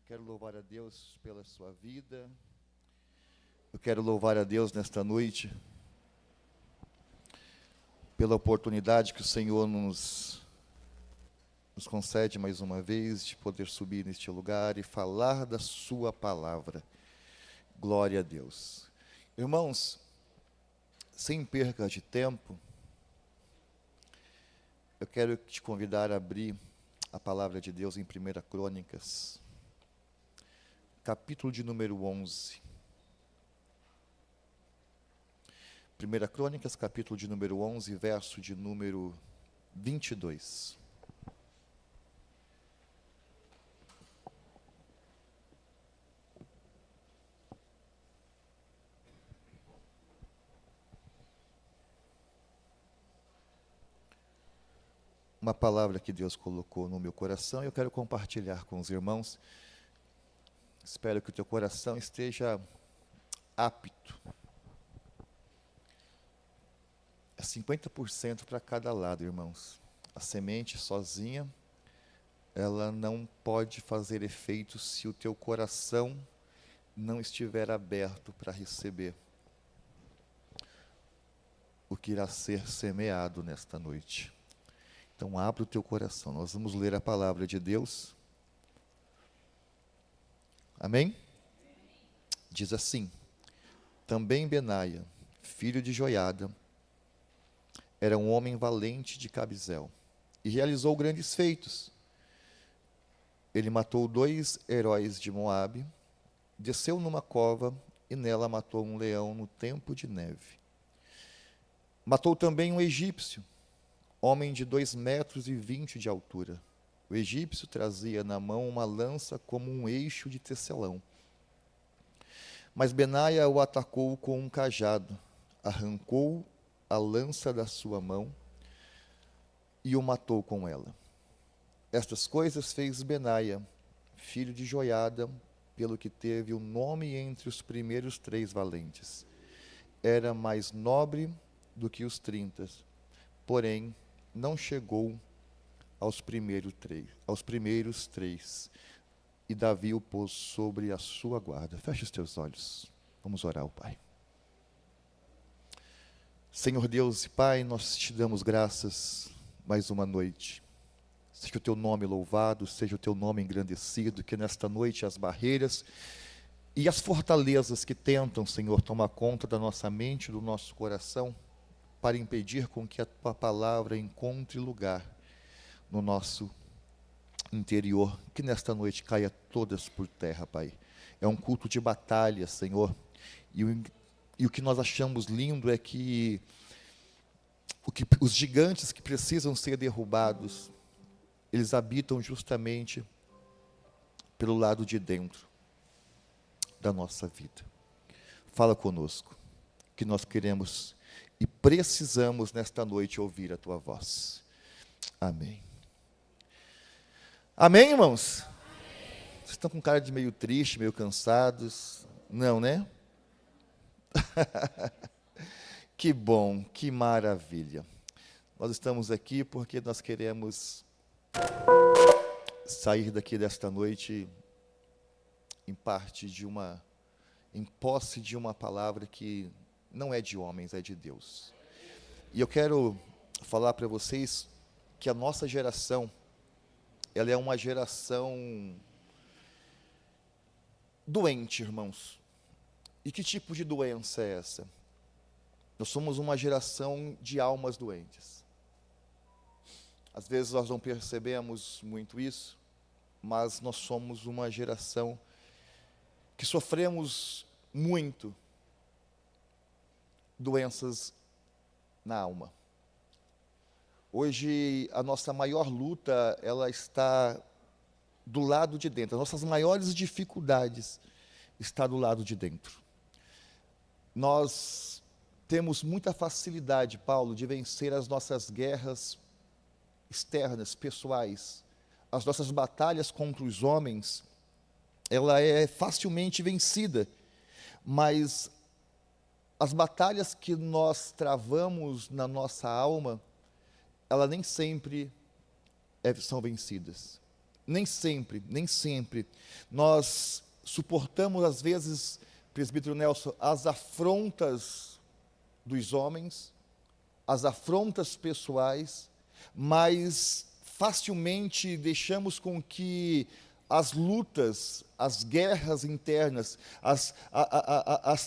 Quero louvar a Deus pela sua vida. Eu quero louvar a Deus nesta noite pela oportunidade que o Senhor nos concede mais uma vez de poder subir neste lugar e falar da sua palavra. Glória a Deus. Irmãos, sem perca de tempo, eu quero te convidar a abrir a palavra de Deus em 1 Crônicas, capítulo de número 11. 1 Crônicas, capítulo de número 11, verso de número 22. Uma palavra que Deus colocou no meu coração e eu quero compartilhar com os irmãos. Espero que o teu coração esteja apto. É 50% para cada lado, irmãos. A semente sozinha, ela não pode fazer efeito se o teu coração não estiver aberto para receber o que irá ser semeado nesta noite. Então, abre o teu coração. Nós vamos ler a palavra de Deus. Amém? Diz assim: também Benaia, filho de Joiada, era um homem valente de Cabizel, e realizou grandes feitos. Ele matou 2 heróis de Moabe, desceu numa cova, e nela matou um leão no tempo de neve. Matou também um egípcio, homem de 2,20 metros de altura. O egípcio trazia na mão uma lança como um eixo de tecelão. Mas Benaia o atacou com um cajado, arrancou a lança da sua mão e o matou com ela. Estas coisas fez Benaia, filho de Joiada, pelo que teve o nome entre os primeiros 3 valentes. Era mais nobre do que os 30, porém não chegou aos primeiros 3. E Davi o pôs sobre a sua guarda. Feche os teus olhos. Vamos orar ao Pai. Senhor Deus e Pai, nós te damos graças mais uma noite. Seja o teu nome louvado, seja o teu nome engrandecido, que nesta noite as barreiras e as fortalezas que tentam, Senhor, tomar conta da nossa mente, do nosso coração, para impedir com que a tua palavra encontre lugar no nosso interior, que nesta noite caia todas por terra, Pai. É um culto de batalha, Senhor, e o que nós achamos lindo é que os gigantes que precisam ser derrubados, eles habitam justamente pelo lado de dentro da nossa vida. Fala conosco, que nós queremos e precisamos nesta noite ouvir a tua voz. Amém. Amém, irmãos? Amém. Vocês estão com cara de meio triste, meio cansados? Não, né? Que bom, que maravilha. Nós estamos aqui porque nós queremos sair daqui desta noite em posse de uma palavra que não é de homens, é de Deus. E eu quero falar para vocês que a nossa geração, ela é uma geração doente, irmãos. E que tipo de doença é essa? Nós somos uma geração de almas doentes. Às vezes nós não percebemos muito isso, mas nós somos uma geração que sofremos muito doenças na alma. Hoje, a nossa maior luta, ela está do lado de dentro. As nossas maiores dificuldades estão do lado de dentro. Nós temos muita facilidade, Paulo, de vencer as nossas guerras externas, pessoais. As nossas batalhas contra os homens, ela é facilmente vencida. Mas as batalhas que nós travamos na nossa alma, elas nem sempre são vencidas. nem sempre, nós suportamos, às vezes, presbítero Nelson, as afrontas dos homens, as afrontas pessoais, mas facilmente deixamos com que as lutas, as guerras internas, as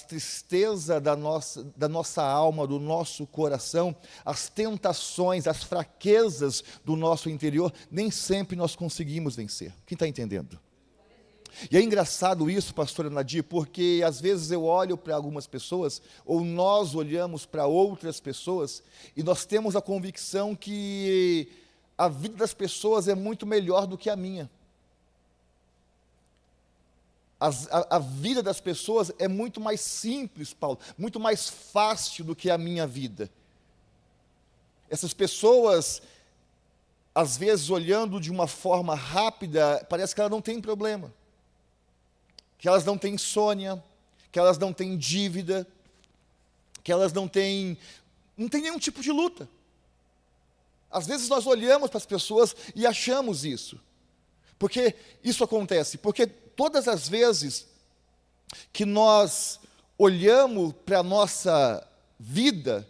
tristezas da nossa alma, do nosso coração, as tentações, as fraquezas do nosso interior, nem sempre nós conseguimos vencer. Quem está entendendo? E é engraçado isso, pastora Nadir, porque às vezes eu olho para algumas pessoas, ou nós olhamos para outras pessoas, e nós temos a convicção que a vida das pessoas é muito melhor do que a minha. A vida das pessoas é muito mais simples, Paulo, muito mais fácil do que a minha vida. Essas pessoas, às vezes, olhando de uma forma rápida, parece que elas não têm problema, que elas não têm insônia, que elas não têm dívida, que elas não têm nenhum tipo de luta. Às vezes nós olhamos para as pessoas e achamos isso. Porque isso acontece? Porque todas as vezes que nós olhamos para a nossa vida,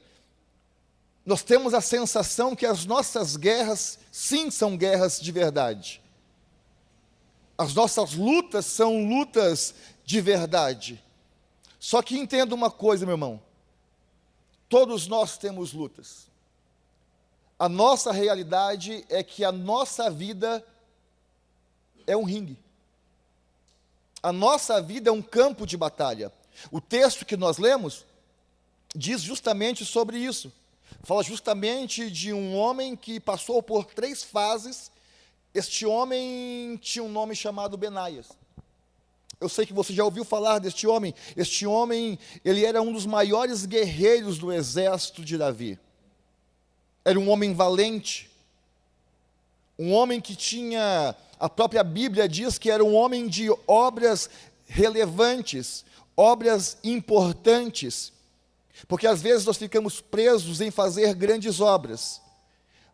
nós temos a sensação que as nossas guerras, sim, são guerras de verdade. As nossas lutas são lutas de verdade. Só que entenda uma coisa, meu irmão. Todos nós temos lutas. A nossa realidade é que a nossa vida é um ringue. A nossa vida é um campo de batalha. O texto que nós lemos diz justamente sobre isso. Fala justamente de um homem que passou por 3 fases. Este homem tinha um nome chamado Benaias. Eu sei que você já ouviu falar deste homem. Este homem, ele era um dos maiores guerreiros do exército de Davi. Era um homem valente. Um homem que tinha, a própria Bíblia diz que era um homem de obras relevantes, obras importantes. Porque às vezes nós ficamos presos em fazer grandes obras.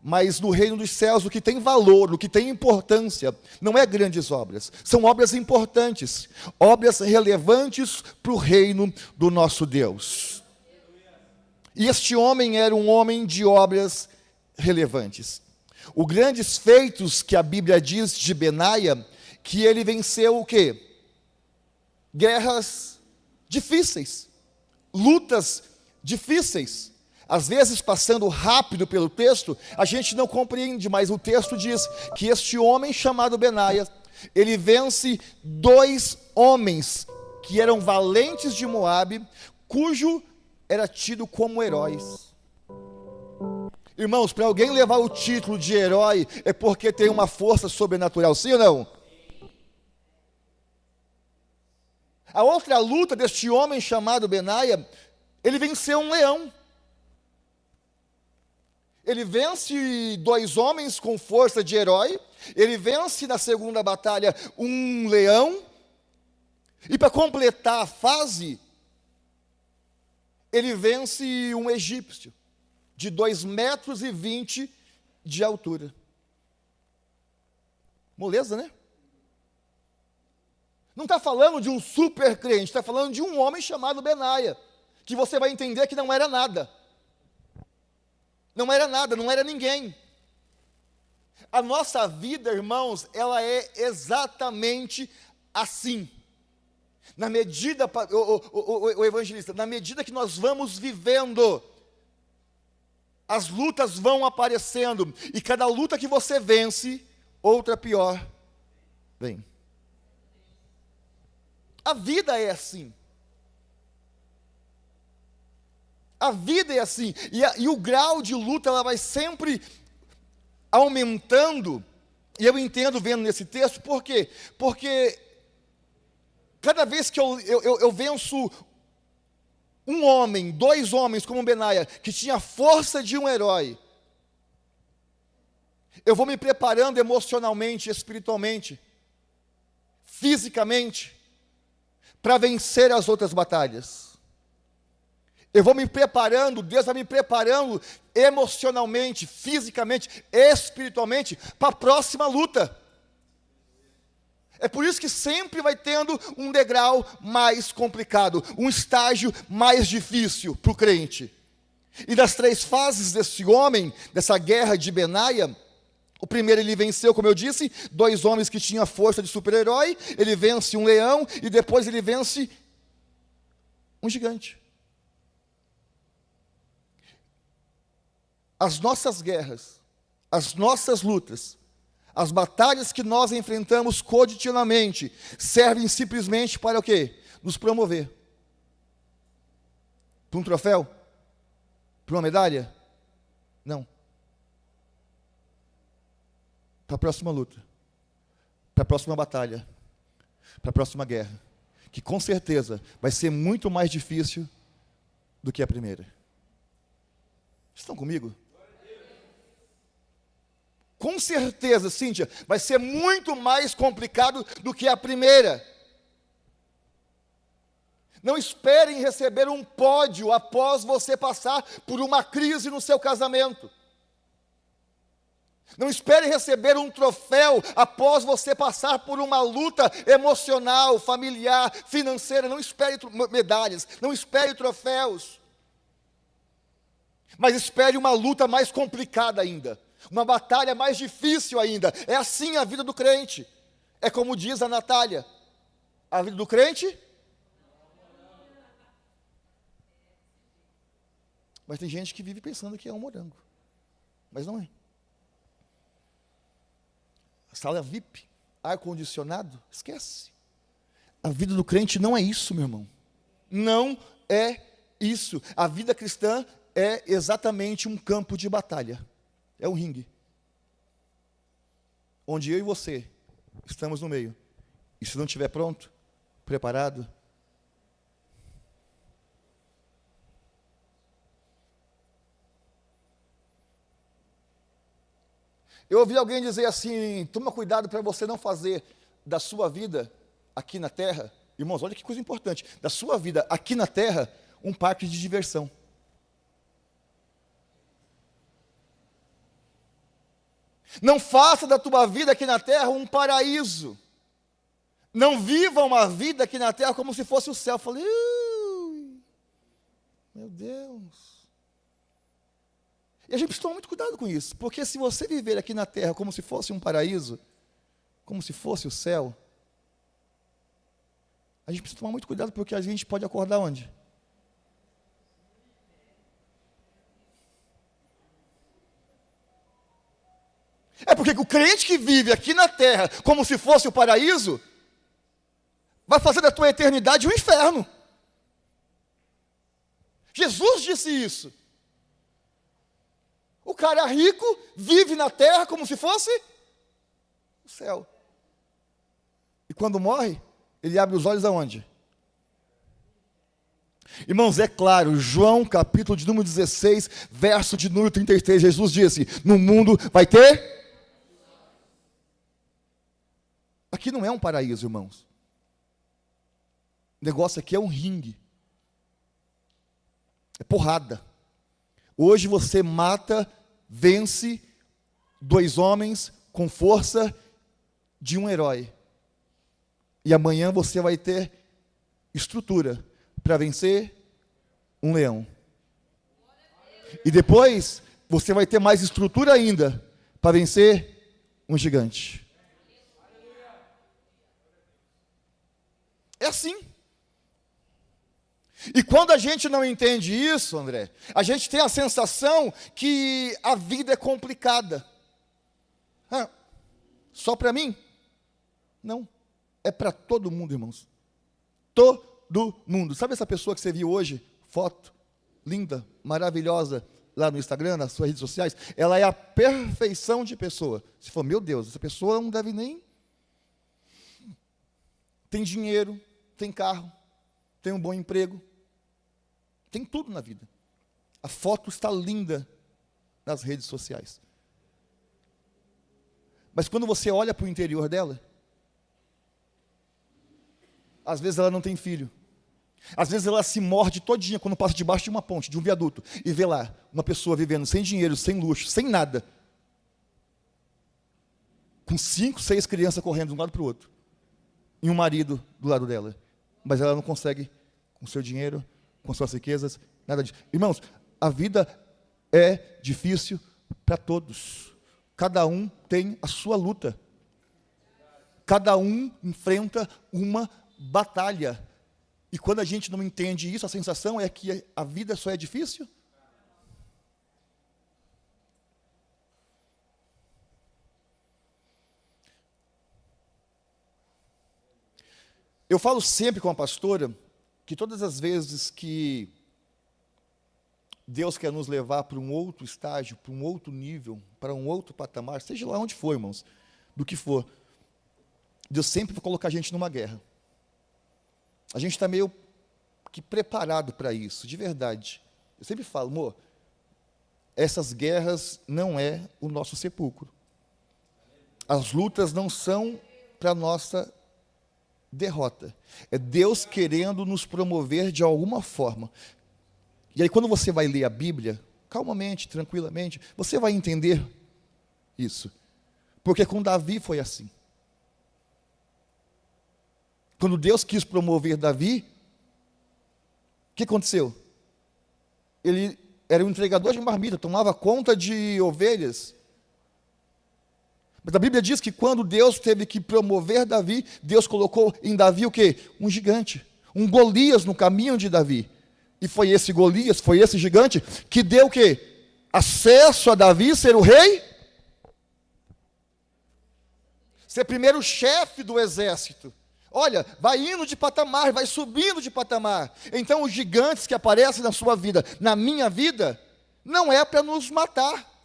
Mas no reino dos céus, o que tem valor, o que tem importância, não é grandes obras, são obras importantes, obras relevantes para o reino do nosso Deus. E este homem era um homem de obras relevantes. Os grandes feitos que a Bíblia diz de Benaia, que ele venceu o quê? Guerras difíceis, lutas difíceis. Às vezes, passando rápido pelo texto, a gente não compreende, mas o texto diz que este homem chamado Benaia, ele vence 2 homens que eram valentes de Moabe, cujo era tido como heróis. Irmãos, para alguém levar o título de herói, é porque tem uma força sobrenatural, sim ou não? A outra luta deste homem chamado Benaia, ele venceu um leão. Ele vence 2 homens com força de herói, ele vence na segunda batalha um leão, e para completar a fase, ele vence um egípcio, de 2,20 metros de altura. Moleza, né? Não está falando de um super crente, está falando de um homem chamado Benaia, que você vai entender que não era nada. Não era nada, não era ninguém. A nossa vida, irmãos, ela é exatamente assim. Na medida, o evangelista, na medida que nós vamos vivendo, as lutas vão aparecendo, e cada luta que você vence, outra pior vem. A vida é assim. A vida é assim, e o grau de luta ela vai sempre aumentando, e eu entendo vendo nesse texto, por quê? Porque cada vez que eu venço um homem, 2 homens como Benaia, que tinha a força de um herói, eu vou me preparando emocionalmente, espiritualmente, fisicamente, para vencer as outras batalhas. Eu vou me preparando, Deus vai me preparando emocionalmente, fisicamente, espiritualmente, para a próxima luta. É por isso que sempre vai tendo um degrau mais complicado, um estágio mais difícil para o crente. E das 3 fases desse homem, dessa guerra de Benaia, o primeiro ele venceu, como eu disse, 2 homens que tinham a força de super-herói, ele vence um leão e depois ele vence um gigante. As nossas guerras, as nossas lutas, as batalhas que nós enfrentamos cotidianamente servem simplesmente para o quê? Nos promover. Para um troféu? Para uma medalha? Não. Para a próxima luta. Para a próxima batalha. Para a próxima guerra. Que com certeza vai ser muito mais difícil do que a primeira. Estão comigo? Com certeza, Cíntia, vai ser muito mais complicado do que a primeira. Não esperem receber um pódio após você passar por uma crise no seu casamento. Não espere receber um troféu após você passar por uma luta emocional, familiar, financeira. Não espere medalhas, não espere troféus. Mas espere uma luta mais complicada ainda. Uma batalha mais difícil ainda. É assim a vida do crente. É como diz a Natália. A vida do crente? Mas tem gente que vive pensando que é um morango. Mas não é. Sala VIP, ar-condicionado, esquece. A vida do crente não é isso, meu irmão. Não é isso. A vida cristã é exatamente um campo de batalha. É um ringue. Onde eu e você estamos no meio. E se não estiver pronto, preparado, eu ouvi alguém dizer assim: toma cuidado para você não fazer da sua vida aqui na terra, irmãos, olha que coisa importante, da sua vida aqui na terra, um parque de diversão. Não faça da tua vida aqui na terra um paraíso. Não viva uma vida aqui na terra como se fosse o céu. Eu falei, meu Deus. E a gente precisa tomar muito cuidado com isso, porque se você viver aqui na terra como se fosse um paraíso, como se fosse o céu, a gente precisa tomar muito cuidado, porque a gente pode acordar onde? É porque o crente que vive aqui na terra como se fosse o paraíso, vai fazer da tua eternidade um inferno. Jesus disse isso. O cara rico vive na terra como se fosse o céu. E quando morre, ele abre os olhos aonde? Irmãos, é claro, João capítulo de número 16, verso de número 33, Jesus disse, no mundo vai ter... Aqui não é um paraíso, irmãos. O negócio aqui é um ringue. É porrada. Hoje você mata, vence 2 homens com força de um herói. E amanhã você vai ter estrutura para vencer um leão. E depois você vai ter mais estrutura ainda para vencer um gigante. É assim. E quando a gente não entende isso, André, a gente tem a sensação que a vida é complicada. Só para mim? Não. É para todo mundo, irmãos. Todo mundo. Sabe essa pessoa que você viu hoje? Foto, linda, maravilhosa, lá no Instagram, nas suas redes sociais? Ela é a perfeição de pessoa. Você fala, meu Deus, essa pessoa não deve nem... Tem dinheiro, tem carro, tem um bom emprego, tem tudo na vida. A foto está linda nas redes sociais. Mas quando você olha para o interior dela, às vezes ela não tem filho. Às vezes ela se morde todinha quando passa debaixo de uma ponte, de um viaduto, e vê lá uma pessoa vivendo sem dinheiro, sem luxo, sem nada, com 5, 6 crianças correndo de um lado para o outro. em um marido do lado dela, mas ela não consegue com seu dinheiro, com suas riquezas, nada disso. Irmãos, a vida é difícil para todos. Cada um tem a sua luta. Cada um enfrenta uma batalha. E quando a gente não entende isso, a sensação é que a vida só é difícil. Eu falo sempre com a pastora que todas as vezes que Deus quer nos levar para um outro estágio, para um outro nível, para um outro patamar, seja lá onde for, irmãos, do que for, Deus sempre vai colocar a gente numa guerra. A gente está meio que preparado para isso, de verdade. Eu sempre falo, amor, essas guerras não é o nosso sepulcro. As lutas não são para a nossa derrota. É Deus querendo nos promover de alguma forma. E aí quando você vai ler a Bíblia, calmamente, tranquilamente, você vai entender isso. Porque com Davi foi assim. Quando Deus quis promover Davi, o que aconteceu? Ele era um entregador de marmita, tomava conta de ovelhas. Mas a Bíblia diz que quando Deus teve que promover Davi, Deus colocou em Davi o quê? Um gigante, um Golias no caminho de Davi. E foi esse Golias, foi esse gigante, que deu o quê? Acesso a Davi ser o rei? Ser primeiro chefe do exército. Olha, vai indo de patamar, vai subindo de patamar. Então os gigantes que aparecem na sua vida, na minha vida, não é para nos matar.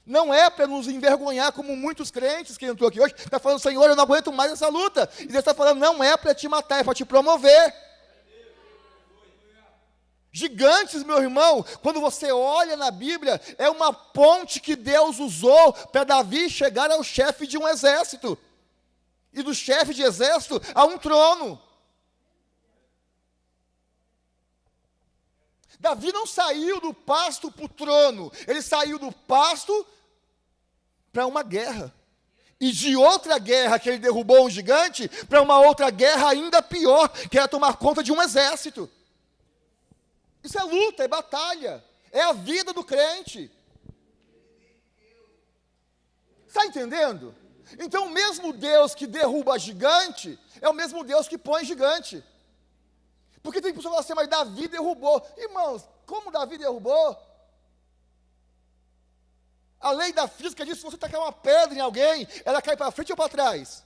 Não é para nos envergonhar, como muitos crentes que entrou aqui hoje, está falando, Senhor, eu não aguento mais essa luta. E Deus está falando, não é para te matar, é para te promover. Gigantes, meu irmão, quando você olha na Bíblia, é uma ponte que Deus usou para Davi chegar ao chefe de um exército. E do chefe de exército a um trono. Davi não saiu do pasto para o trono, ele saiu do pasto para uma guerra. E de outra guerra que ele derrubou um gigante, para uma outra guerra ainda pior, que era tomar conta de um exército. Isso é luta, é batalha, é a vida do crente. Está entendendo? Então o mesmo Deus que derruba gigante, é o mesmo Deus que põe gigante. Porque tem pessoas que falam assim, mas Davi derrubou. Irmãos, como Davi derrubou? A lei da física diz que se você tacar uma pedra em alguém, ela cai para frente ou para trás.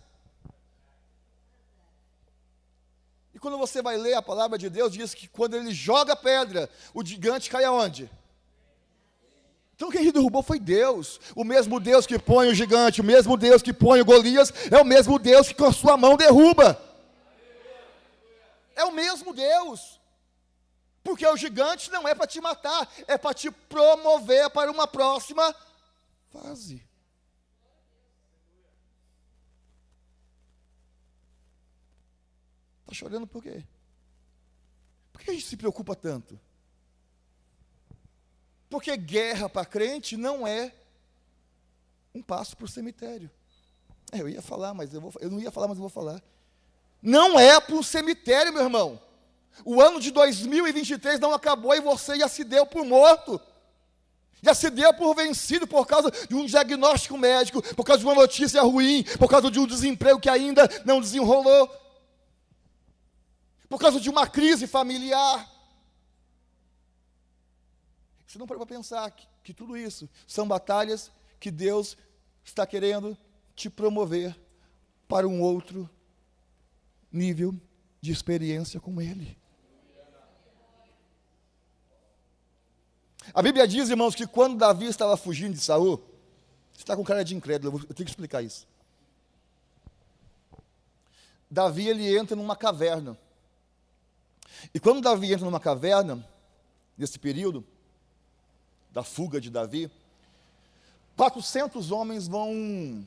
E quando você vai ler a palavra de Deus, diz que quando ele joga a pedra, o gigante cai aonde? Então quem derrubou foi Deus. O mesmo Deus que põe o gigante, o mesmo Deus que põe o Golias, é o mesmo Deus que com a sua mão derruba. É o mesmo Deus. Porque o gigante não é para te matar, é para te promover para uma próxima fase. Está chorando por quê? Por que a gente se preocupa tanto? Porque guerra para crente não é um passo para o cemitério. Eu ia falar, mas eu não ia falar, mas eu vou falar. Não é para o cemitério, meu irmão. O ano de 2023 não acabou e você já se deu por morto. Já se deu por vencido por causa de um diagnóstico médico, por causa de uma notícia ruim, por causa de um desemprego que ainda não desenrolou, por causa de uma crise familiar. Você não parou para pensar que tudo isso são batalhas que Deus está querendo te promover para um outro nível de experiência com Ele. A Bíblia diz, irmãos, que quando Davi estava fugindo de Saul, você está com cara de incrédulo, eu tenho que explicar isso. Davi, ele entra numa caverna. E quando Davi entra numa caverna, nesse período da fuga de Davi, 400 homens vão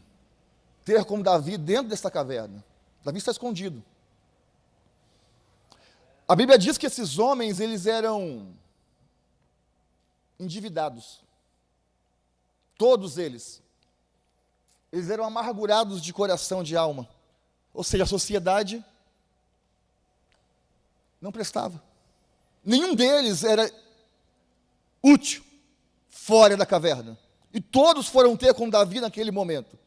ter com Davi dentro dessa caverna. Davi está escondido. A Bíblia diz que esses homens, eles eram endividados. Todos eles. Eles eram amargurados de coração, de alma. Ou seja, a sociedade não prestava. Nenhum deles era útil fora da caverna. E todos foram ter com Davi naquele momento.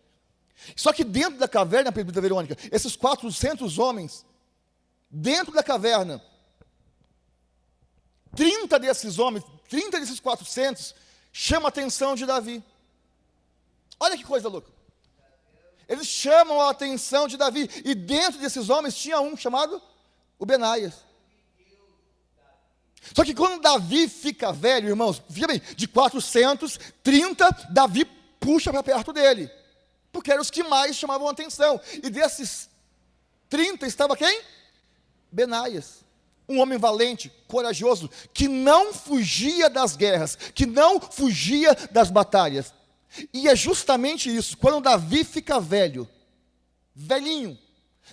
Só que dentro da caverna, presbítera Verônica, esses 400 homens, dentro da caverna, 30 desses homens, 30 desses 400, chamam a atenção de Davi. Olha que coisa louca. Eles chamam a atenção de Davi. E dentro desses homens tinha um chamado o Benaias. Só que quando Davi fica velho, irmãos, veja bem, de 430, Davi puxa para perto dele. Porque eram os que mais chamavam a atenção. E desses 30 estava quem? Benaias. Um homem valente, corajoso, que não fugia das guerras, que não fugia das batalhas. E é justamente isso, quando Davi fica velho, velhinho,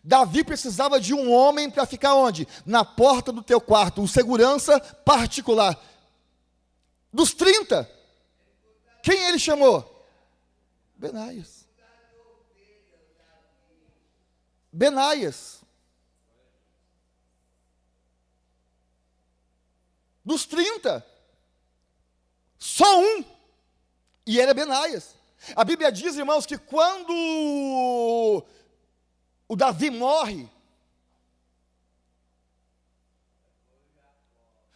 Davi precisava de um homem para ficar onde? Na porta do teu quarto, um segurança particular. Dos 30, quem ele chamou? Benaias. Benaias. Dos 30, só um, e era Benaias. A Bíblia diz, irmãos, que quando o Davi morre,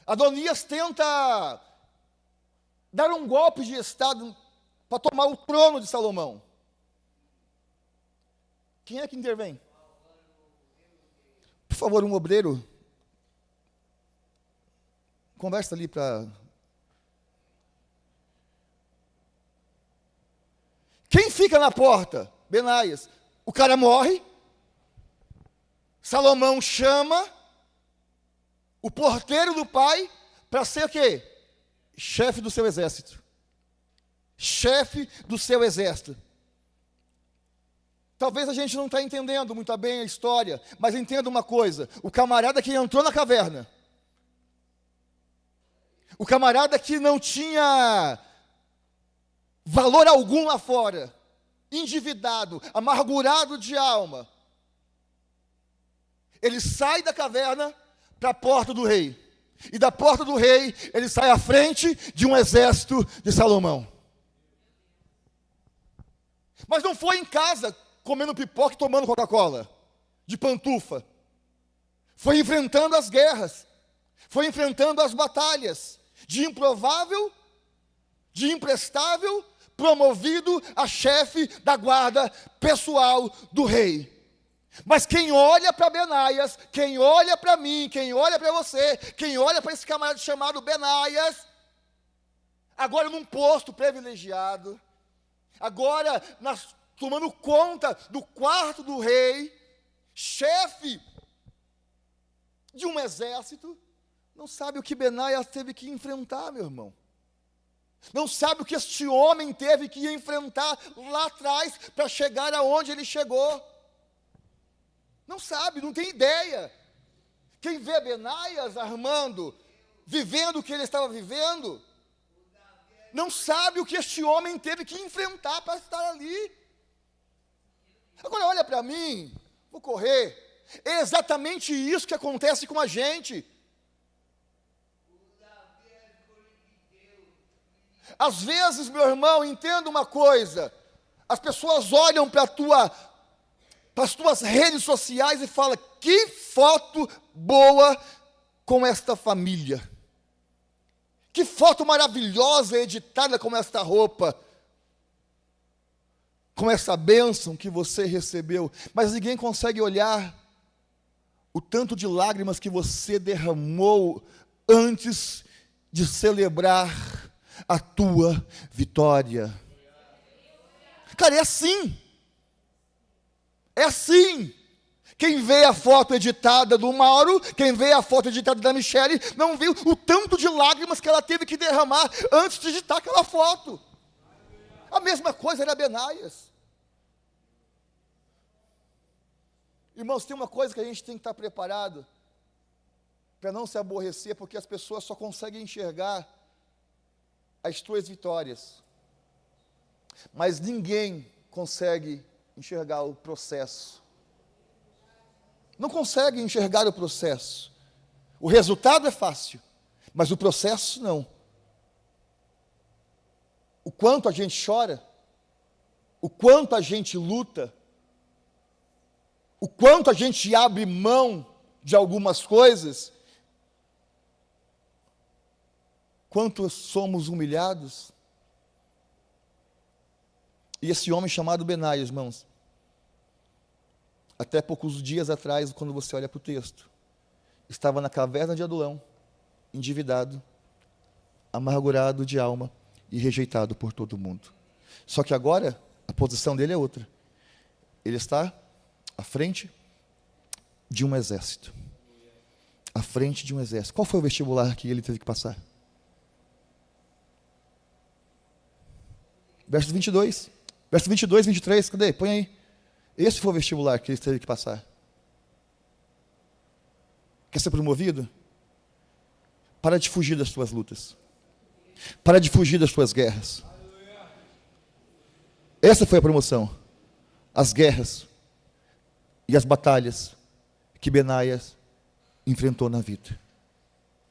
Adonias tenta dar um golpe de estado para tomar o trono de Salomão. Quem é que intervém? Por favor, um obreiro, conversa ali para... Quem fica na porta? Benaias. O cara morre, Salomão chama o porteiro do pai para ser o quê? Chefe do seu exército. Chefe do seu exército. Talvez a gente não está entendendo muito bem a história, mas entenda uma coisa, o camarada que entrou na caverna, o camarada que não tinha valor algum lá fora, endividado, amargurado de alma, ele sai da caverna para a porta do rei. E da porta do rei, ele sai à frente de um exército de Salomão. Mas não foi em casa, comendo pipoca e tomando Coca-Cola, de pantufa. Foi enfrentando as guerras, foi enfrentando as batalhas, de improvável, de imprestável, promovido a chefe da guarda pessoal do rei. Mas quem olha para Benaias, quem olha para mim, quem olha para você, quem olha para esse camarada chamado Benaias, agora num posto privilegiado, agora tomando conta do quarto do rei, chefe de um exército, não sabe o que Benaias teve que enfrentar, meu irmão. Não sabe o que este homem teve que enfrentar lá atrás para chegar aonde ele chegou. Não sabe, não tem ideia. Quem vê Benaias armando, vivendo o que ele estava vivendo, não sabe o que este homem teve que enfrentar para estar ali. Agora olha para mim, vou correr. É exatamente isso que acontece com a gente. Às vezes, meu irmão, entenda uma coisa, as pessoas olham para as tuas redes sociais e falam, que foto boa com esta família, que foto maravilhosa editada com esta roupa, com essa bênção que você recebeu, mas ninguém consegue olhar o tanto de lágrimas que você derramou antes de celebrar a tua vitória. Cara, é assim. É assim. Quem vê a foto editada do Mauro, quem vê a foto editada da Michele, não viu o tanto de lágrimas que ela teve que derramar antes de editar aquela foto. A mesma coisa era Benaias. Irmãos, tem uma coisa que a gente tem que estar preparado para não se aborrecer, porque as pessoas só conseguem enxergar as tuas vitórias, mas ninguém consegue enxergar o processo. não conseguem enxergar o processo. O resultado é fácil, mas o processo não. O quanto a gente chora, o quanto a gente luta, o quanto a gente abre mão de algumas coisas, quanto somos humilhados. E esse homem chamado Benaia, irmãos, até poucos dias atrás, quando você olha para o texto, estava na caverna de Adulão, endividado, amargurado de alma e rejeitado por todo mundo. Só que agora, a posição dele é outra. Ele está à frente de um exército. À frente de um exército. Qual foi o vestibular que ele teve que passar? Verso 22. Verso 22, 23, cadê? Põe aí. Esse foi o vestibular que ele teve que passar. Quer ser promovido? Para de fugir das tuas lutas. Para de fugir das tuas guerras. Essa foi a promoção. As guerras e as batalhas que Benaias enfrentou na vida.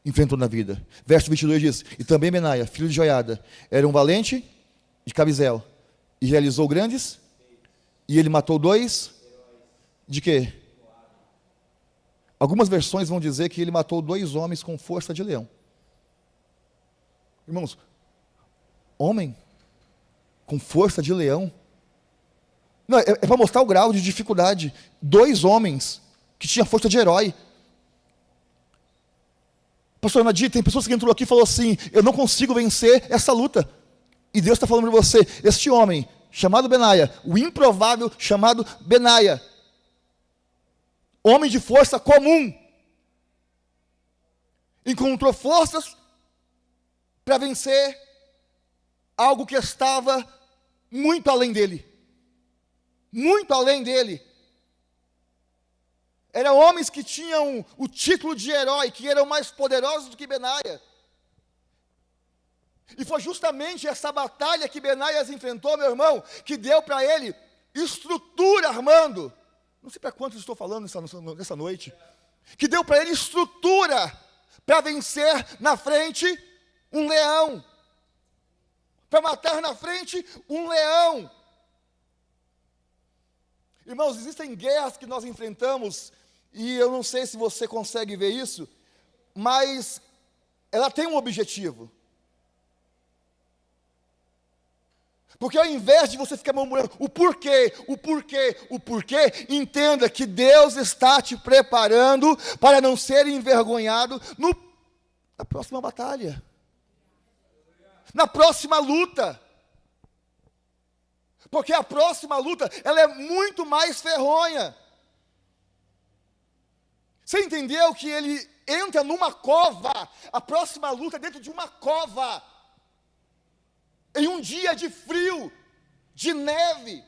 Enfrentou na vida. Verso 22 diz: e também Benaia, filho de Joiada, era um valente de Cabizel, e realizou grandes, e ele matou 2, de quê? Algumas versões vão dizer que ele matou 2 homens com força de leão. Irmãos, homem com força de leão, não, é para mostrar o grau de dificuldade. 2 homens que tinham força de herói. Pastor Nadir, tem pessoas que entrou aqui e falou assim: eu não consigo vencer essa luta. E Deus está falando para você: este homem, chamado Benaia, o improvável chamado Benaia, homem de força comum, encontrou forças para vencer algo que estava muito além dele. Muito além dele. Eram homens que tinham o título de herói, que eram mais poderosos do que Benaia. E foi justamente essa batalha que Benaias enfrentou, meu irmão, que deu para ele estrutura, Armando. Não sei para quantos estou falando nessa noite. Que deu para ele estrutura para vencer na frente um leão. Para matar na frente um leão. Irmãos, existem guerras que nós enfrentamos, e eu não sei se você consegue ver isso, mas ela tem um objetivo. Porque ao invés de você ficar murmurando o porquê, entenda que Deus está te preparando para não ser envergonhado na próxima batalha, na próxima luta. Porque a próxima luta, ela é muito mais ferronha. Você entendeu que ele entra numa cova, a próxima luta é dentro de uma cova, em um dia de frio, de neve.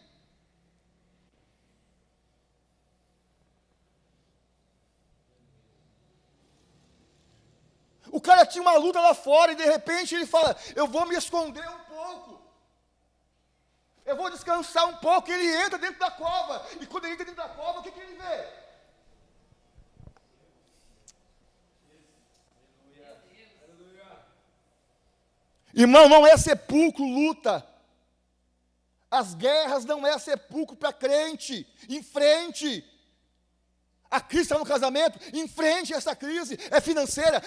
O cara tinha uma luta lá fora e de repente ele fala: eu vou me esconder um pouco, eu vou descansar um pouco. Ele entra dentro da cova, e quando ele entra dentro da cova, o que ele vê? Irmão, não é sepulcro luta. As guerras não é sepulcro para crente. Enfrente. A crise está no casamento, enfrente essa crise. É financeira.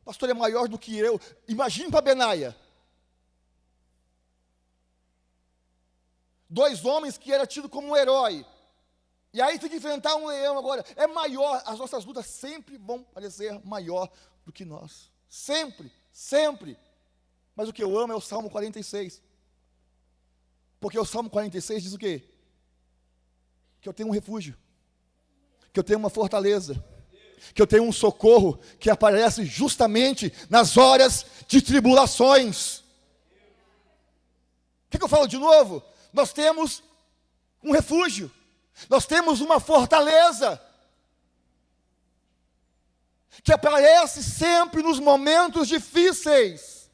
Pastor, é maior do que eu. Imagine para Benaia. 2 homens que era tido como um herói. E aí tem que enfrentar um leão agora. É maior, as nossas lutas sempre vão parecer maior do que nós. Sempre, sempre. Mas o que eu amo é o Salmo 46. Porque o Salmo 46 diz o quê? Que eu tenho um refúgio. Que eu tenho uma fortaleza. Que eu tenho um socorro que aparece justamente nas horas de tribulações. O que eu falo de novo? Nós temos um refúgio. Nós temos uma fortaleza que aparece sempre nos momentos difíceis.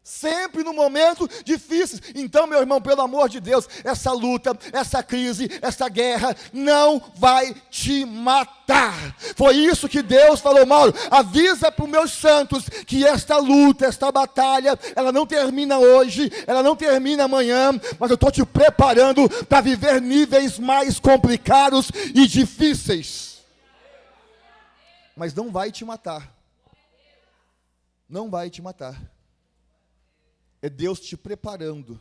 Sempre no momento difícil. Então, meu irmão, pelo amor de Deus, essa luta, essa crise, essa guerra não vai te matar. Foi isso que Deus falou, Mauro. Avisa para os meus santos que esta luta, esta batalha, ela não termina hoje, ela não termina amanhã, mas eu estou te preparando para viver níveis mais complicados e difíceis. Mas não vai te matar. Não vai te matar. É Deus te preparando,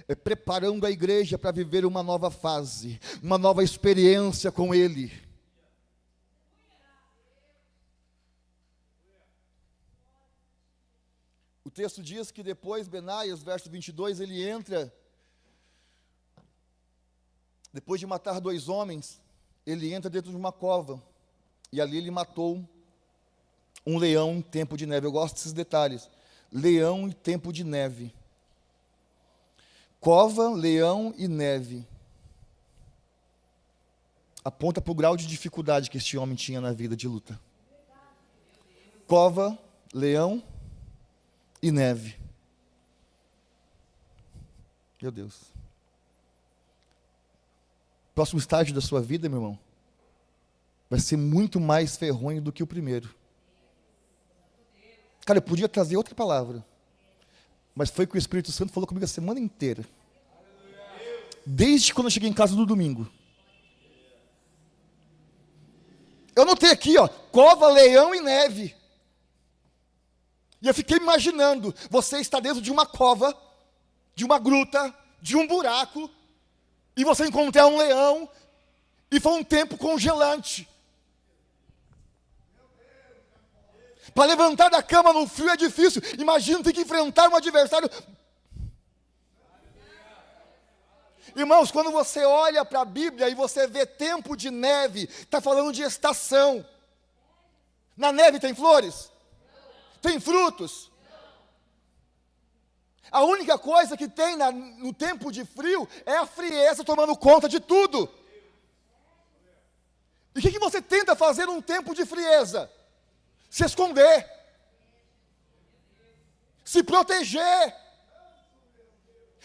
é preparando a igreja para viver uma nova fase, uma nova experiência com Ele. O texto diz que depois Benaias, verso 22, ele entra, depois de matar 2 homens, ele entra dentro de uma cova, e ali ele matou um leão em tempo de neve. Eu gosto desses detalhes. Leão e tempo de neve. Cova, leão e neve. Aponta para o grau de dificuldade que este homem tinha na vida de luta. Cova, leão e neve. Meu Deus. Próximo estágio da sua vida, meu irmão, vai ser muito mais ferronho do que o primeiro. Cara, eu podia trazer outra palavra, mas foi que o Espírito Santo falou comigo a semana inteira. Desde quando eu cheguei em casa no domingo. Eu notei aqui, cova, leão e neve. E eu fiquei imaginando, você está dentro de uma cova, de uma gruta, de um buraco, e você encontrar um leão, e foi um tempo congelante. Para levantar da cama no frio é difícil. Imagina ter que enfrentar um adversário. Irmãos, quando você olha para a Bíblia e você vê tempo de neve, está falando de estação. Na neve tem flores? Tem frutos? A única coisa que tem no tempo de frio é a frieza tomando conta de tudo. E o que você tenta fazer num tempo de frieza? Se esconder, se proteger,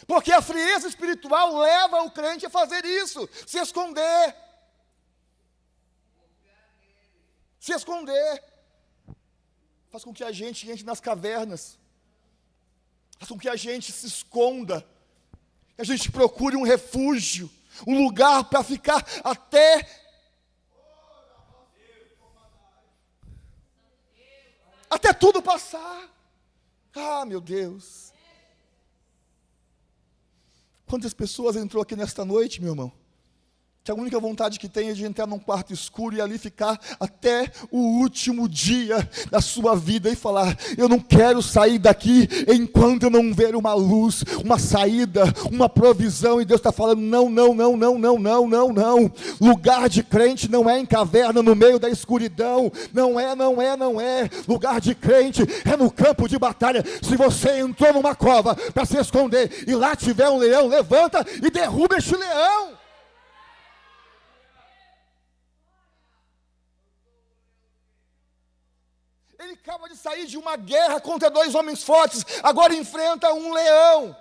porque a frieza espiritual leva o crente a fazer isso, se esconder, faz com que a gente entre nas cavernas, faz com que a gente se esconda, que a gente procure um refúgio, um lugar para ficar até tudo passar. Ah, meu Deus. Quantas pessoas entrou aqui nesta noite, meu irmão, que a única vontade que tem é de entrar num quarto escuro e ali ficar até o último dia da sua vida e falar, eu não quero sair daqui enquanto eu não ver uma luz, uma saída, uma provisão. E Deus está falando, não, lugar de crente não é em caverna no meio da escuridão, não é, lugar de crente é no campo de batalha. Se você entrou numa cova para se esconder e lá tiver um leão, levanta e derruba este leão. Ele acaba de sair de uma guerra contra 2 homens fortes, agora enfrenta um leão.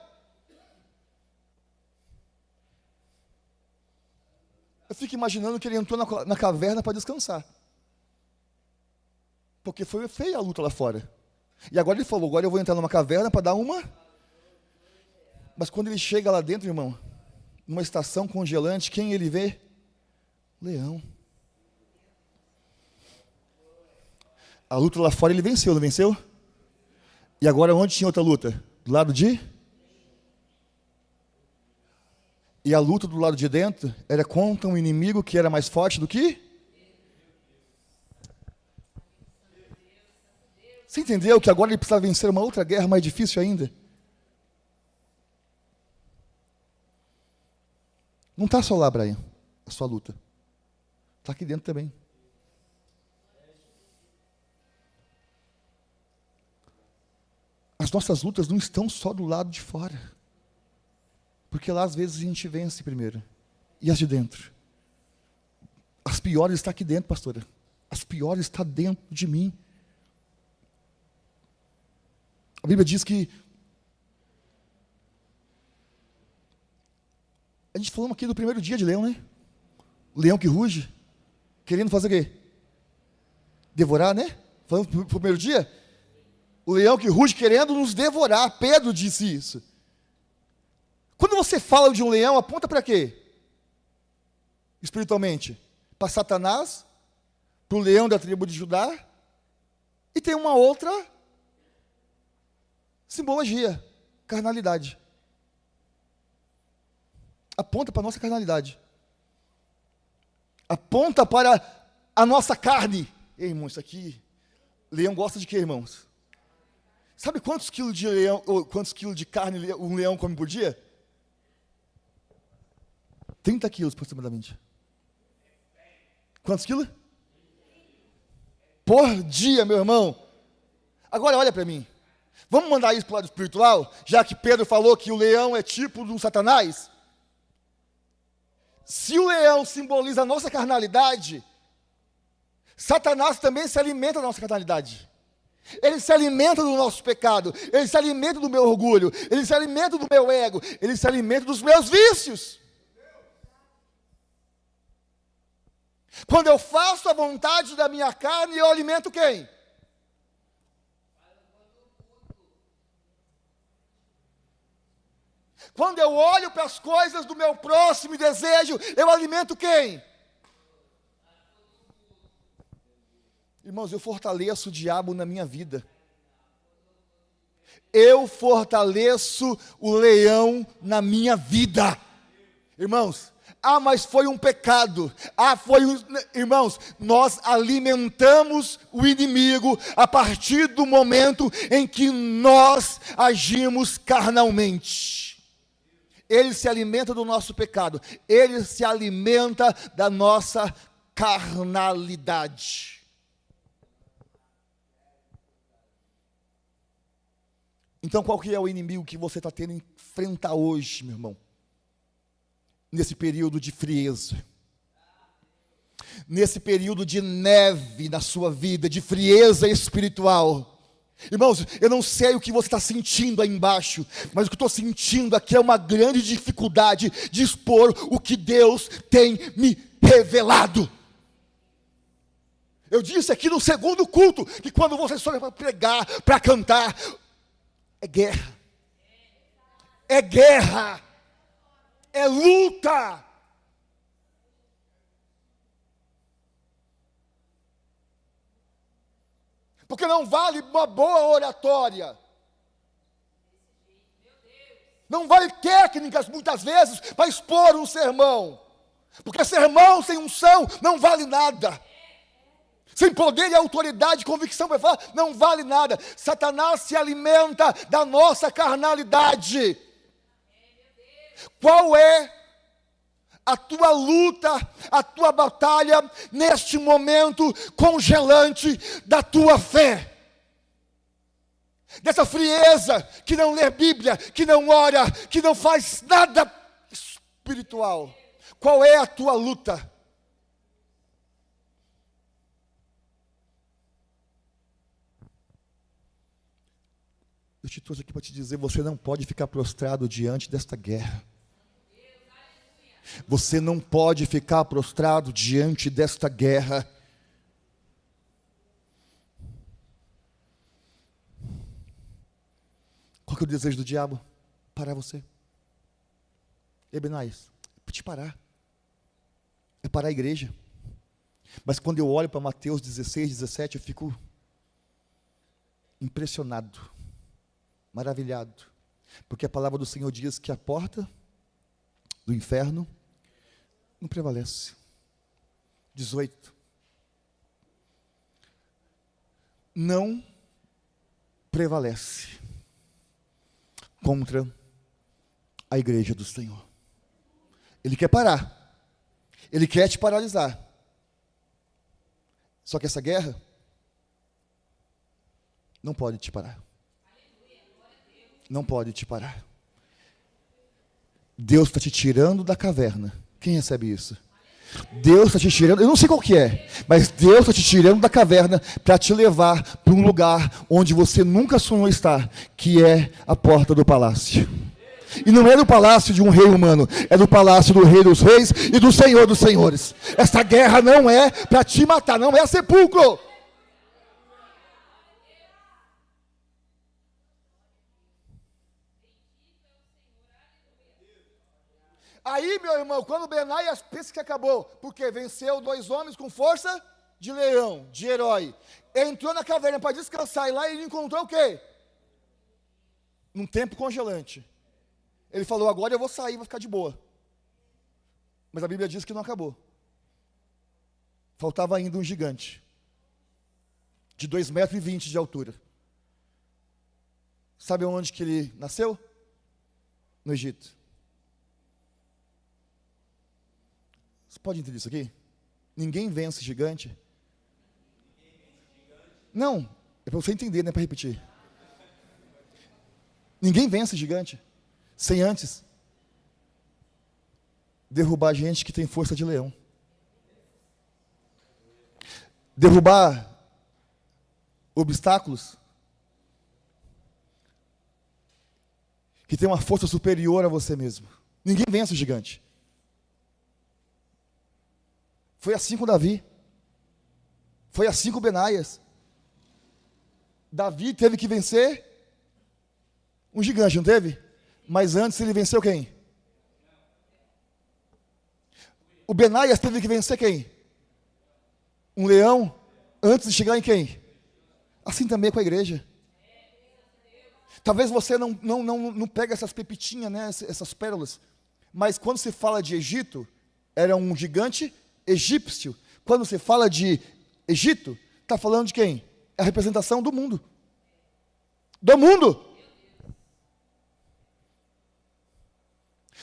Eu fico imaginando que ele entrou na caverna para descansar. Porque foi feia a luta lá fora. E agora ele falou, agora eu vou entrar numa caverna para dar uma. Mas quando ele chega lá dentro, irmão, numa estação congelante, quem ele vê? Leão. A luta lá fora ele venceu, não venceu? E agora onde tinha outra luta? Do lado de? E a luta do lado de dentro era contra um inimigo que era mais forte do que? Você entendeu que agora ele precisa vencer uma outra guerra mais difícil ainda? Não está só lá, Brian, a sua luta. Está aqui dentro também. As nossas lutas não estão só do lado de fora. Porque lá às vezes a gente vence primeiro. E as de dentro? As piores estão aqui dentro, pastora. As piores estão dentro de mim. A Bíblia diz que A gente falamos aqui do primeiro dia de leão, né? O leão que ruge, querendo fazer o quê? Devorar, né? Falamos pro primeiro dia? O leão que ruge querendo nos devorar. Pedro disse isso. Quando você fala de um leão, aponta para quê? Espiritualmente. Para Satanás, para o leão da tribo de Judá, e tem uma outra simbologia, carnalidade. Aponta para a nossa carnalidade. Aponta para a nossa carne. Ei, irmão, isso aqui, leão gosta de quê, irmãos? Sabe quantos quilos de leão, ou quantos quilos de carne um leão come por dia? 30 quilos aproximadamente. Quantos quilos? Por dia, meu irmão. Agora olha para mim. Vamos mandar isso para o lado espiritual, já que Pedro falou que o leão é tipo do Satanás. Se o leão simboliza a nossa carnalidade, Satanás também se alimenta da nossa carnalidade. Ele se alimenta do nosso pecado, ele se alimenta do meu orgulho, ele se alimenta do meu ego, ele se alimenta dos meus vícios. Quando eu faço a vontade da minha carne, eu alimento quem? Quando eu olho para as coisas do meu próximo e desejo, eu alimento quem? Irmãos, eu fortaleço o diabo na minha vida. Eu fortaleço o leão na minha vida. Irmãos, mas foi um pecado. Irmãos, nós alimentamos o inimigo a partir do momento em que nós agimos carnalmente. Ele se alimenta do nosso pecado. Ele se alimenta da nossa carnalidade. Então, qual que é o inimigo que você está tendo que enfrentar hoje, meu irmão? Nesse período de frieza. Nesse período de neve na sua vida, de frieza espiritual. Irmãos, eu não sei o que você está sentindo aí embaixo, mas o que eu estou sentindo aqui é uma grande dificuldade de expor o que Deus tem me revelado. Eu disse aqui no segundo culto, que quando você sobe para pregar, para cantar, é guerra. É guerra. É luta. Porque não vale uma boa oratória. Não vale técnicas, muitas vezes, para expor um sermão. Porque sermão sem unção não vale nada. Sem poder e autoridade, convicção para falar, não vale nada. Satanás se alimenta da nossa carnalidade. Qual é a tua luta, a tua batalha neste momento congelante da tua fé? Dessa frieza que não lê Bíblia, que não ora, que não faz nada espiritual. Qual é a tua luta? Eu te trouxe aqui para te dizer, você não pode ficar prostrado diante desta guerra. Você não pode ficar prostrado diante desta guerra. Qual que é o desejo do diabo? Parar você. Ebenais, é te parar. É parar a igreja. Mas quando eu olho para Mateus 16, 17, eu fico impressionado, maravilhado, porque a palavra do Senhor diz que a porta do inferno não prevalece. 18. Não prevalece contra a igreja do Senhor. Ele quer parar. Ele quer te paralisar. Só que essa guerra não pode te parar. Não pode te parar. Deus está te tirando da caverna. Quem recebe isso? Deus está te tirando, eu não sei qual que é, mas Deus está te tirando da caverna para te levar para um lugar onde você nunca sonhou estar, que é a porta do palácio. E não é do palácio de um rei humano, é do palácio do rei dos reis e do senhor dos senhores. Essa guerra não é para te matar, não é sepulcro. Aí, meu irmão, quando Benaias pensa que acabou, porque venceu 2 homens com força de leão, de herói, entrou na caverna para descansar, e lá ele encontrou o quê? Num tempo congelante. Ele falou, agora eu vou sair, vou ficar de boa. Mas a Bíblia diz que não acabou. Faltava ainda um gigante, de 2,20 metros de altura. Sabe onde que ele nasceu? No Egito. Você pode entender isso aqui? Ninguém vence gigante. Não, é para você entender, não é para repetir. Ninguém vence gigante sem antes derrubar gente que tem força de leão. Derrubar obstáculos que tem uma força superior a você mesmo. Ninguém vence o gigante. Foi assim com Davi. Foi assim com Benaias. Davi teve que vencer um gigante, não teve? Mas antes ele venceu quem? O Benaias teve que vencer quem? Um leão, antes de chegar em quem? Assim também é com a igreja. Talvez você não pegue essas pepitinhas, né, essas pérolas, mas quando se fala de Egito, era um gigante egípcio. Quando se fala de Egito, está falando de quem? É a representação do mundo. Do mundo.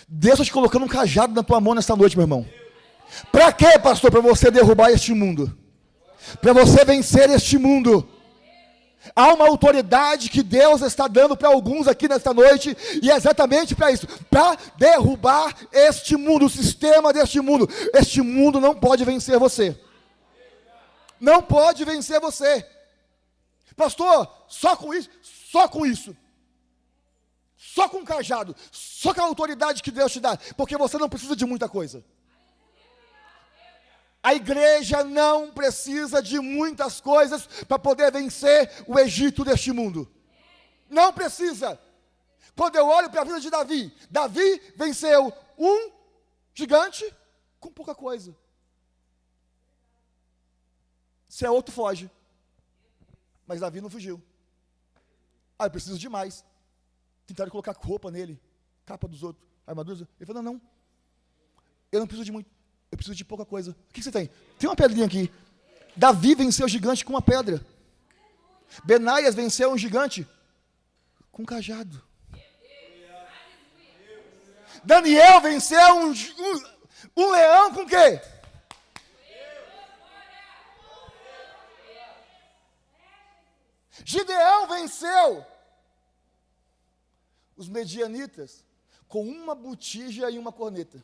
Deus está te colocando um cajado na tua mão nesta noite, meu irmão. Para quê, pastor? Para você derrubar este mundo. Para você vencer este mundo. Há uma autoridade que Deus está dando para alguns aqui nesta noite, e é exatamente para isso, para derrubar este mundo, o sistema deste mundo. Este mundo não pode vencer você. Não pode vencer você. Pastor, só com isso, só com isso. Só com o cajado, só com a autoridade que Deus te dá, porque você não precisa de muita coisa. A igreja não precisa de muitas coisas para poder vencer o Egito deste mundo. Não precisa. Quando eu olho para a vida de Davi, Davi venceu um gigante com pouca coisa. Se é outro, foge. Mas Davi não fugiu. Ah, eu preciso de mais. Tentaram colocar roupa nele, capa dos outros, armadura. Ele falou, não, eu não preciso de muito, eu preciso de pouca coisa. O que você tem? Tem uma pedrinha aqui. Davi venceu o gigante com uma pedra. Benaias venceu um gigante com um cajado. Daniel venceu um leão com o quê? Gideão venceu os medianitas com uma botija e uma corneta.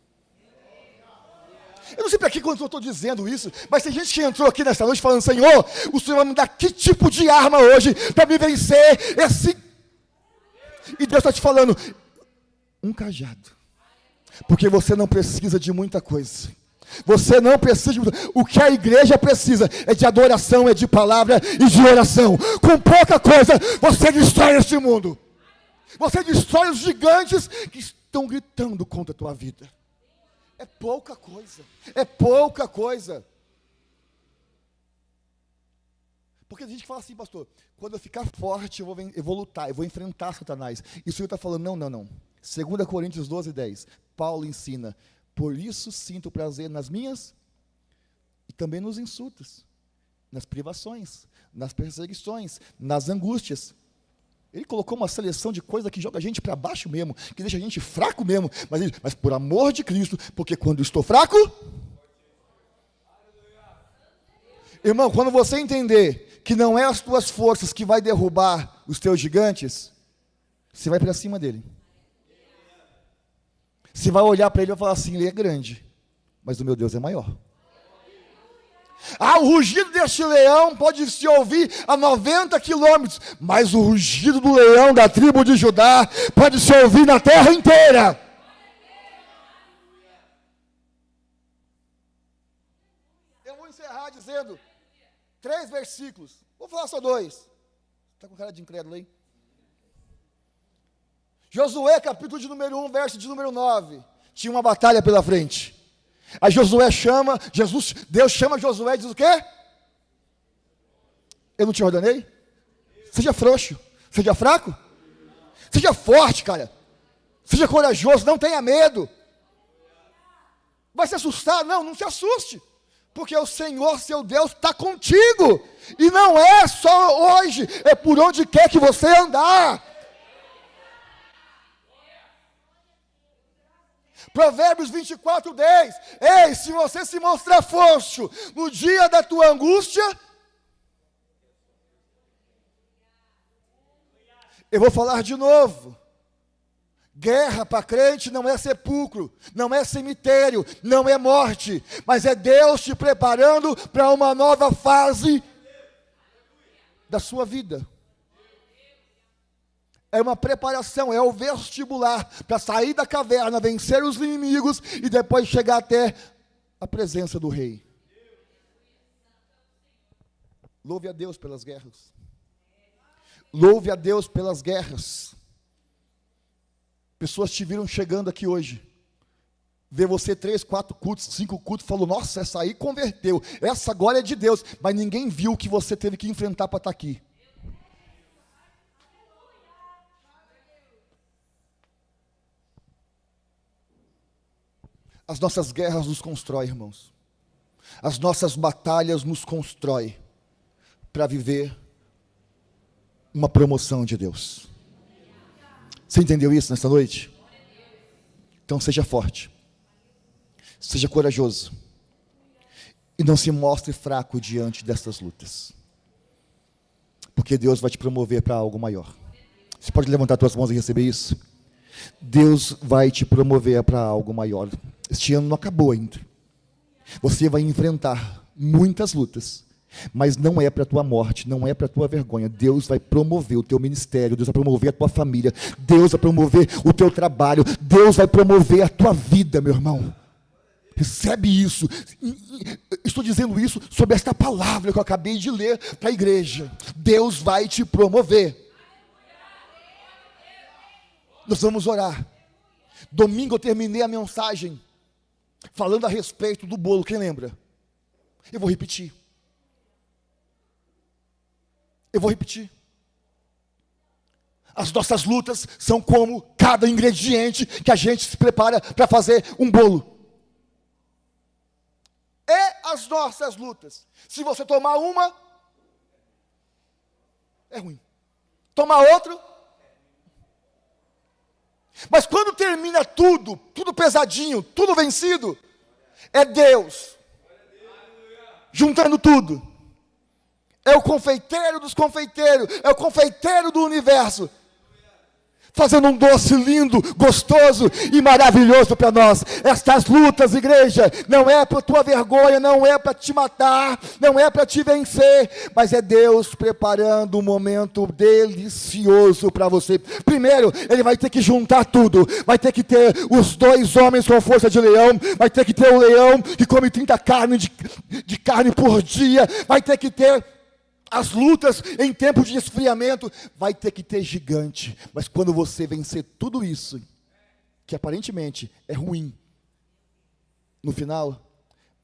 Eu não sei para que quando eu estou dizendo isso, mas tem gente que entrou aqui nesta noite falando, Senhor, o Senhor vai me dar que tipo de arma hoje para me vencer esse... E Deus está te falando, um cajado. Porque você não precisa de muita coisa. Você não precisa de muita... O que a igreja precisa é de adoração, é de palavra e de oração. Com pouca coisa, você destrói este mundo. Você destrói os gigantes que estão gritando contra a tua vida. É pouca coisa. É pouca coisa. Porque a gente fala assim, pastor, quando eu ficar forte, eu vou lutar, eu vou enfrentar Satanás. E o Senhor está falando, não. 2 Coríntios 12:10, Paulo ensina, por isso sinto prazer nas minhas e também nos insultos, nas privações, nas perseguições, nas angústias. Ele colocou uma seleção de coisas que joga a gente para baixo mesmo, que deixa a gente fraco mesmo, mas por amor de Cristo, porque quando eu estou fraco... Irmão, quando você entender que não é as tuas forças que vai derrubar os teus gigantes, você vai para cima dele. Você vai olhar para ele e vai falar assim, ele é grande, mas o meu Deus é maior. O rugido deste leão pode se ouvir a 90 quilômetros, mas o rugido do leão da tribo de Judá pode se ouvir na terra inteira. Eu vou encerrar dizendo 3 versículos. Vou falar só 2. Está com cara de incrédulo aí? Josué, capítulo de número 1, verso de número 9. Tinha uma batalha pela frente. Aí Josué chama, Deus chama Josué e diz o quê? Eu não te ordenei? Seja frouxo, seja fraco, seja forte, cara. Seja corajoso, não tenha medo. Vai se assustar? Não, não se assuste. Porque o Senhor, seu Deus, está contigo. E não é só hoje, é por onde quer que você andar. Provérbios 24:10. Ei, se você se mostrar frouxo no dia da tua angústia, eu vou falar de novo. Guerra para crente não é sepulcro, não é cemitério, não é morte, mas é Deus te preparando para uma nova fase da sua vida. É uma preparação, é o vestibular para sair da caverna, vencer os inimigos e depois chegar até a presença do rei. Louve a Deus pelas guerras. Louve a Deus pelas guerras. Pessoas te viram chegando aqui hoje. Vê você 3, 4 cultos, 5 cultos, falou, nossa, essa aí converteu. Essa agora é de Deus. Mas ninguém viu o que você teve que enfrentar para estar aqui. As nossas guerras nos constroem, irmãos. As nossas batalhas nos constroem para viver uma promoção de Deus. Você entendeu isso nessa noite? Então seja forte. Seja corajoso. E não se mostre fraco diante dessas lutas. Porque Deus vai te promover para algo maior. Você pode levantar suas mãos e receber isso? Deus vai te promover para algo maior. Este ano não acabou ainda. Você vai enfrentar muitas lutas, mas não é para a tua morte, não é para a tua vergonha. Deus vai promover o teu ministério, Deus vai promover a tua família, Deus vai promover o teu trabalho, Deus vai promover a tua vida, meu irmão. Recebe isso. Estou dizendo isso sobre esta palavra que eu acabei de ler para a igreja. Deus vai te promover. Nós vamos orar. Domingo eu terminei a mensagem falando a respeito do bolo, quem lembra? Eu vou repetir. As nossas lutas são como cada ingrediente que a gente se prepara para fazer um bolo. As nossas lutas. Se você tomar uma, é ruim. Tomar outra. Mas quando termina tudo pesadinho, tudo vencido, é Deus juntando tudo. É o confeiteiro dos confeiteiros, é o confeiteiro do universo, fazendo um doce lindo, gostoso e maravilhoso para nós. Estas lutas, igreja, não é para tua vergonha, não é para te matar, não é para te vencer, mas é Deus preparando um momento delicioso para você. Primeiro, Ele vai ter que juntar tudo, vai ter que ter os 2 homens com força de leão, vai ter que ter o leão que come 30 carne de carne por dia, vai ter que ter as lutas em tempo de esfriamento, vai ter que ter gigante. Mas quando você vencer tudo isso, que aparentemente é ruim, no final,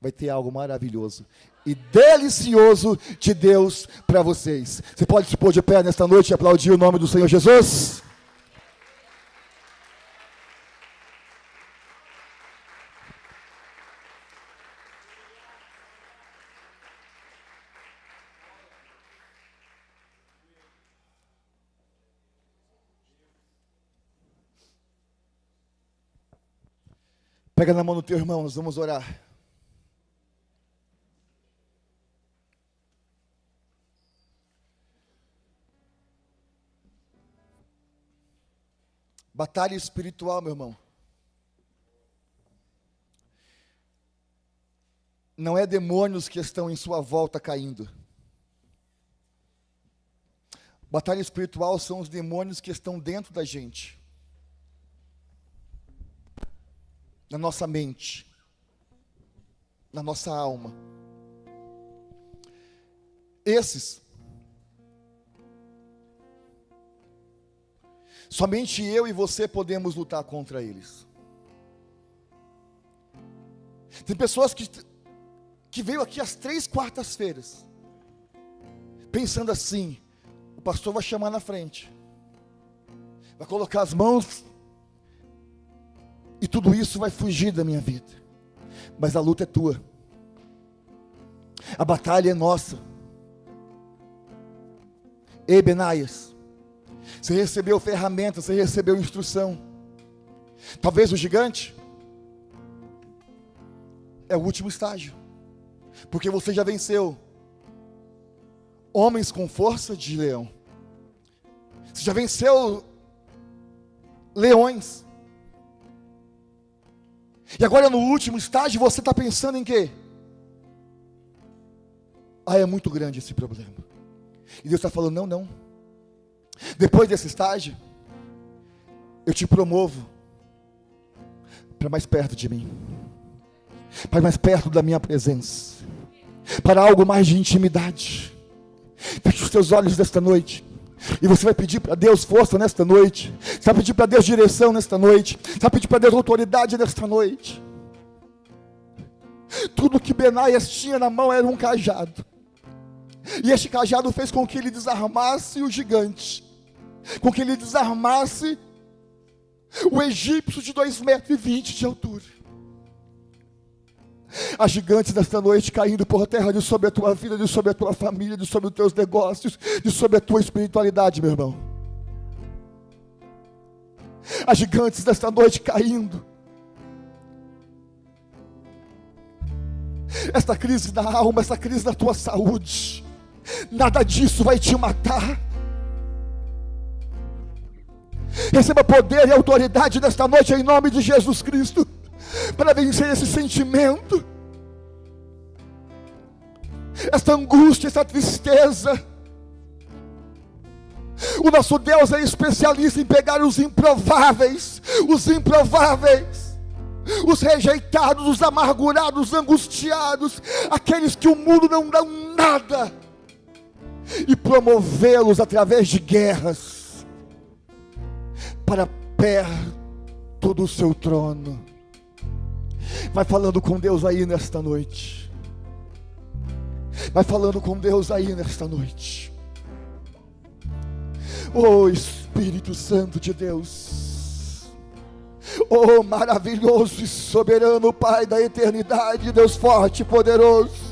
vai ter algo maravilhoso e delicioso de Deus para vocês. Você pode se pôr de pé nesta noite e aplaudir o nome do Senhor Jesus? Pega na mão do teu irmão, nós vamos orar. Batalha espiritual, meu irmão. não é demônios que estão em sua volta caindo. Batalha espiritual são os demônios que estão dentro da gente, na nossa mente, na nossa alma. Esses, somente eu e você podemos lutar contra eles. Tem pessoas que veio aqui às 3 quartas-feiras, pensando assim: o pastor vai chamar na frente, vai colocar as mãos, e tudo isso vai fugir da minha vida. Mas a luta é tua, a batalha é nossa. Ei, Benaias, você recebeu ferramenta, você recebeu instrução. Talvez o gigante é o último estágio, porque você já venceu homens com força de leão, você já venceu leões, e agora no último estágio você está pensando em quê? É muito grande esse problema. E Deus está falando: não, depois desse estágio eu te promovo para mais perto de mim, para mais perto da minha presença, para algo mais de intimidade. Feche os teus olhos nesta noite, e você vai pedir para Deus força nesta noite, você vai pedir para Deus direção nesta noite, você vai pedir para Deus autoridade nesta noite. Tudo que Benaias tinha na mão era um cajado, e este cajado fez com que ele desarmasse o gigante, com que ele desarmasse o egípcio de 2,20 metros de altura. Há gigantes nesta noite caindo por terra de sobre a tua vida, de sobre a tua família, de sobre os teus negócios, de sobre a tua espiritualidade, meu irmão. Há gigantes nesta noite caindo. Esta crise da alma, esta crise da tua saúde, nada disso vai te matar. Receba poder e autoridade nesta noite em nome de Jesus Cristo, para vencer esse sentimento, esta angústia, essa tristeza. O nosso Deus é especialista em pegar os improváveis, os rejeitados, os amargurados, os angustiados, aqueles que o mundo não dá nada, e promovê-los através de guerras para perto do seu trono. Vai falando com Deus aí nesta noite. Vai falando com Deus aí nesta noite. Oh Espírito Santo de Deus, oh maravilhoso e soberano Pai da eternidade, Deus forte e poderoso,